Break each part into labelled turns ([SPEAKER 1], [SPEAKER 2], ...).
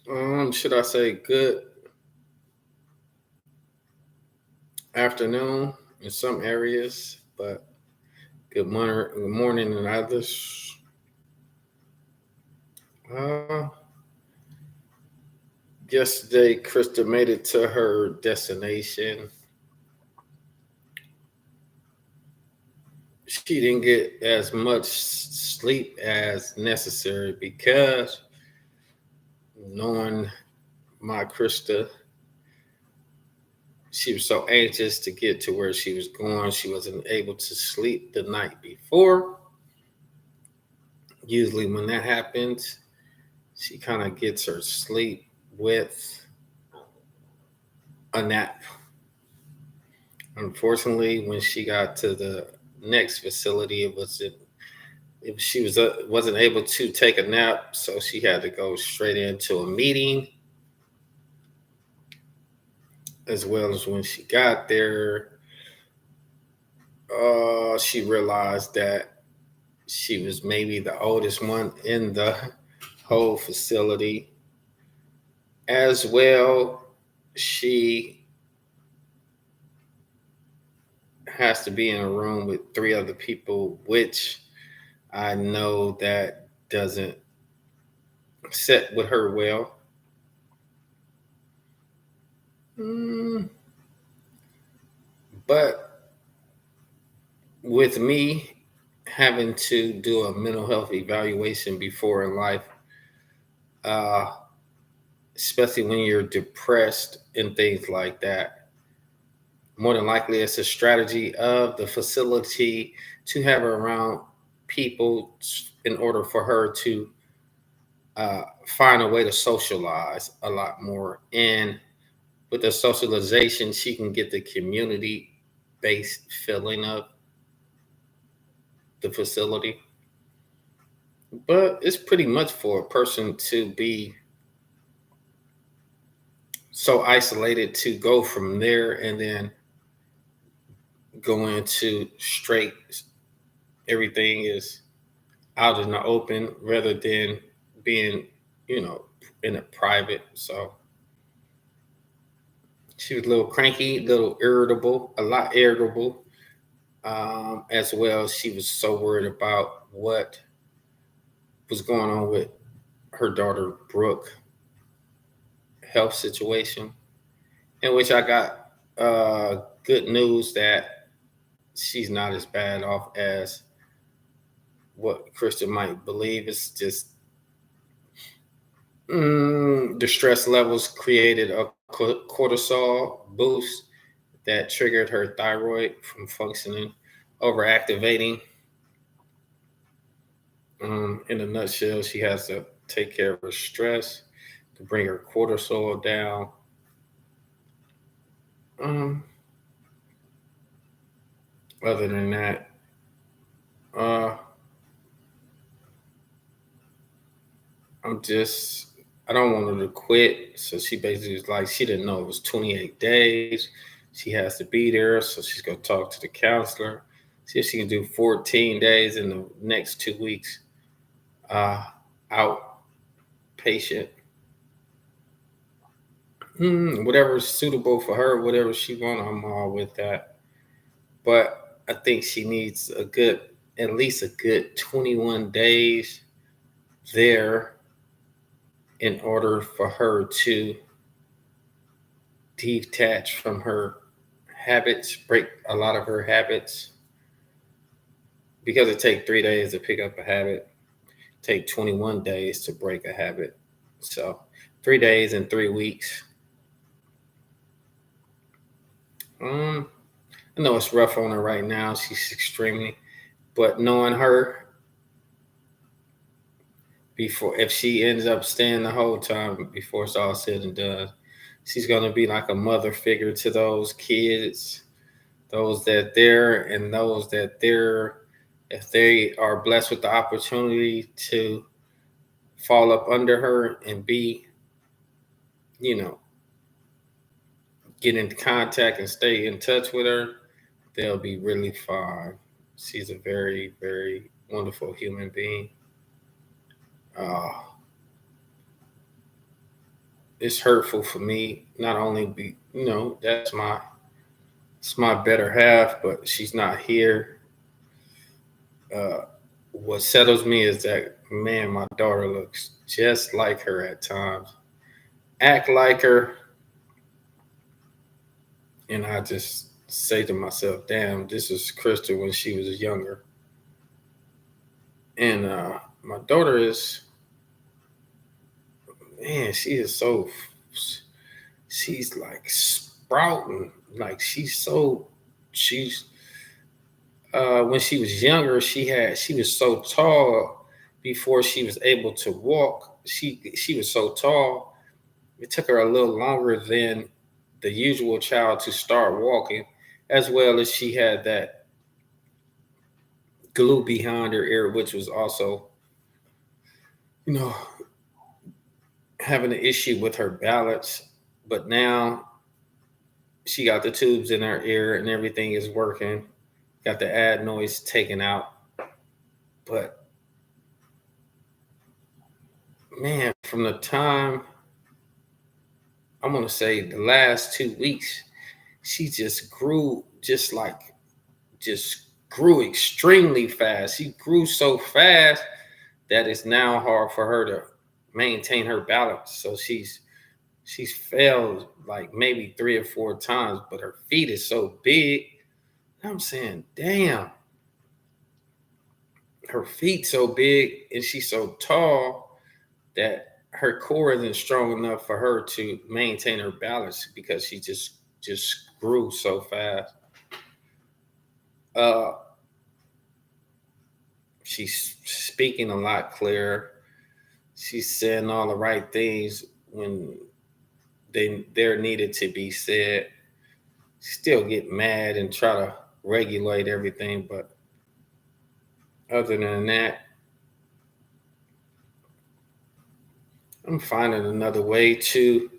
[SPEAKER 1] Should I say good afternoon in some areas, but good morning in others. Uh, Yesterday, Krista made it to her destination. She didn't get as much sleep as necessary because knowing my Krista, she was so anxious to get to where she was going. She wasn't able to sleep the night before. Usually, when that happens, she kind of gets her sleep with a nap. Unfortunately, when she got to the next facility, she wasn't able to take a nap, so she had to go straight into a meeting. As well as when she got there, she realized that she was maybe the oldest one in the whole facility. As well, she has to be in a room with three other people, which I know that doesn't set with her well. Mm, but with me having to do a mental health evaluation before in life, uh, especially when you're depressed and things like that, more than likely it's a strategy of the facility to have her around people in order for her to find a way to socialize a lot more. And with the socialization, she can get the community based feeling of the facility. But it's pretty much for a person to be so isolated to go from there and then go into straight, everything is out in the open rather than being, you know, in a private. So she was a little cranky, a little irritable, a lot irritable. As well, she was so worried about what was going on with her daughter Brooke health situation, in which I got good news that she's not as bad off as what Christian might believe. It's just the stress levels created a cortisol boost that triggered her thyroid from functioning, overactivating. In a nutshell, she has to take care of her stress to bring her cortisol down. Um, Other than that, uh, I'm just, I don't want her to quit. So she basically was like, she didn't know it was 28 days. She has to be there. So she's going to talk to the counselor, see if she can do 14 days in the next 2 weeks, uh, outpatient. Whatever's suitable for her, whatever she wants, I'm all with that. But I think she needs at least a good 21 days there in order for her to detach from her habits, break a lot of her habits, because it takes 3 days to pick up a habit, take 21 days to break a habit. So 3 days and 3 weeks. Um, I know it's rough on her right now. She's extremely, but knowing her before, if she ends up staying the whole time before it's all said and done, she's gonna be like a mother figure to those kids, those that they're and those that they're, if they are blessed with the opportunity to fall up under her and be, you know, get into contact and stay in touch with her, they'll be really fine. She's a very, very wonderful human being. Uh, it's hurtful for me. Not only be, that's my it's my better half, but she's not here. Uh, what settles me is that, man, my daughter looks just like her at times, act like her, and I just say to myself, "Damn, this is Crystal when she was younger." And my daughter is, man, she is so, she's like sprouting, like she's when she was younger, she was so tall before she was able to walk. She was so tall. It took her a little longer than the usual child to start walking, as well as she had that glue behind her ear, which was also, you know, having an issue with her balance. But now she got the tubes in her ear and everything is working. Got the adenoids taken out. But man, from the time, I'm gonna say the last 2 weeks, she just grew extremely fast. She grew so fast that it's now hard for her to maintain her balance. So she's failed like maybe 3 or 4 times, but her feet is so big. I'm saying, damn, her feet so big and she's so tall that her core isn't strong enough for her to maintain her balance because she just grew so fast. Uh, she's speaking a lot clearer. She's saying all the right things when they're needed to be said. Still get mad and try to regulate everything, but other than that, I'm finding another way to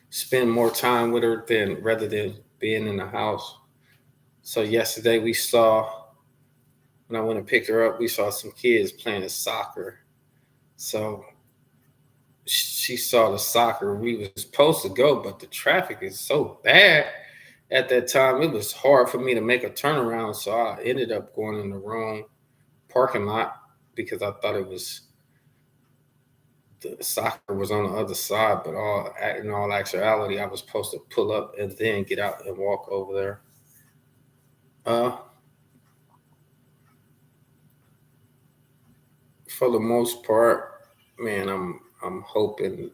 [SPEAKER 1] spend more time with her than rather than being in the house. So yesterday when I went and picked her up, we saw some kids playing soccer. So she saw the soccer. We was supposed to go, but the traffic is so bad at that time. It was hard for me to make a turnaround, so I ended up going in the wrong parking lot because I thought it was the soccer was on the other side. But in all actuality, I was supposed to pull up and then get out and walk over there. Uh, for the most part, man, I'm hoping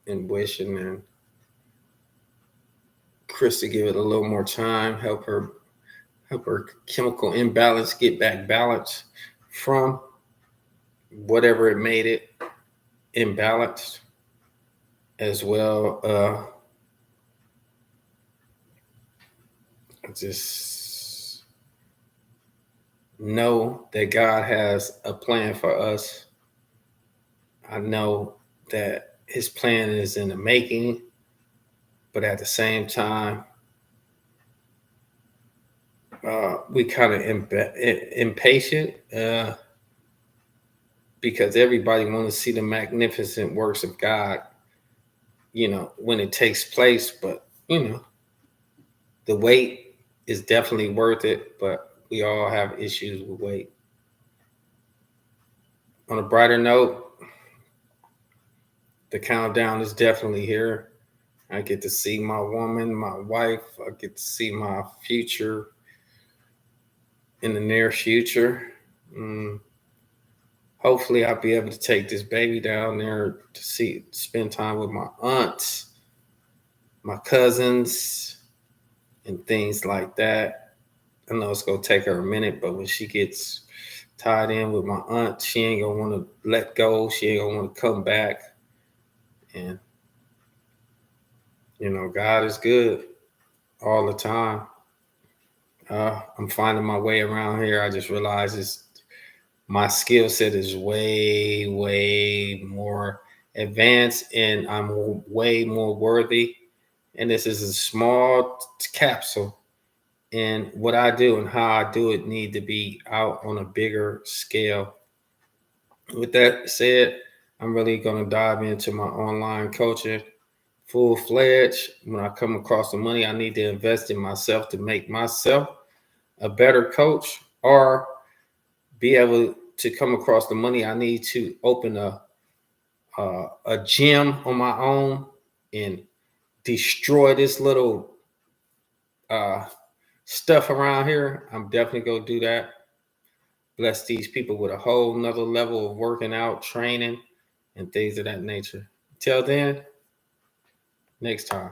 [SPEAKER 1] and wishing and Chris to give it a little more time, help her chemical imbalance get back balance from whatever it made it imbalanced as well. Just know that God has a plan for us. I know that his plan is in the making, but at the same time, we kind of impatient because everybody wants to see the magnificent works of God, when it takes place. But, the wait is definitely worth it, but we all have issues with wait. On a brighter note, the countdown is definitely here. I get to see my woman, my wife. I get to see my future in the near future. Hopefully, I'll be able to take this baby down there to spend time with my aunts, my cousins, and things like that. I know it's gonna take her a minute, but when she gets tied in with my aunt, she ain't gonna want to let go. She ain't gonna want to come back. And God is good all the time. I'm finding my way around here. I just realized my skill set is way, way more advanced, and I'm way more worthy. And this is a small capsule. And what I do and how I do it need to be out on a bigger scale. With that said, I'm really going to dive into my online coaching full-fledged. When I come across the money, I need to invest in myself to make myself a better coach, or be able to come across the money I need to open a gym on my own and destroy this little uh, stuff around here. I'm definitely gonna do that. Bless these people with a whole nother level of working out, training, and things of that nature. Till then, next time.